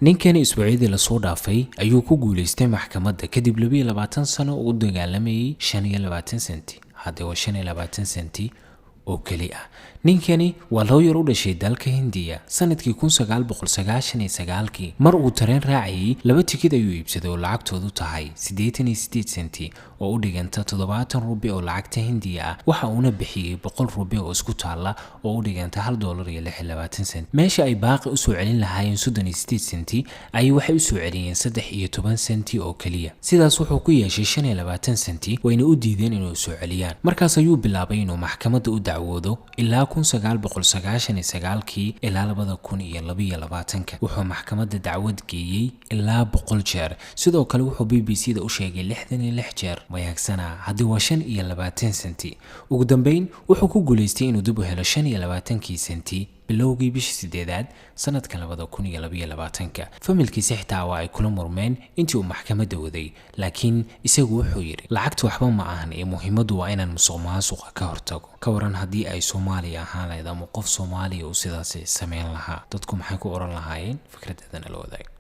ninkani isbuucyadii la soo dhaafay ayuu ku guuleystay maxkamadda kadib 22 sano oo u dagaalamayay 25 senti. Hadda waa 25 senti oo kali ah. ninkani waa lawyer u dhashay dalka Hindiya sanadkii 1999 mar uu tareen raacay laba tikid ayuu iibsaday oo lacagtoodu tahay 88 senti oo u dhiganta 70 rubi oo lacagta Hindiya ah. waxa uuna bixiyay 100 rubi oo isku taala oo u dhiganta $1.26 senti. meesha ay baaqi u soo celin lahaayeen 38 senti ay waxay u soo celiyeen 13 senti oo kaliya. sidaas wuxuu ku yeeshay 25 senti wayna u diideen inuu soo celiyaan. markaas ayuu bilaabay inuu maxkamadda u dacwoodo ilaa 1999 ilaa 2022 wuxuu maxkamadda dacwad geeyay ilaa 100 jeer. sidoo kale wuxuu BBC-da u sheegay 66 jeer mayaagsana haddii waa 25 senti. ugu dambeyn wuxuu ku guuleystay inuu dib u helo 25 senti bilowgii bishii 8 sanadka 2022. familkiisa xitaa waa ay kula murmeen intii uu maxkamadda waday, laakiin isagu wuxuu yiri lacagtu waxba ma ahan ee muhiimadu waa inaan musuqmaasuqa ka hortago. ka waran haddii ay Soomaaliya ahaan lahayd ama qof Soomaaliya uu sidaas sameyn lahaa, dadku maxay ku oran lahaayeen? fikradeedana la wadaag.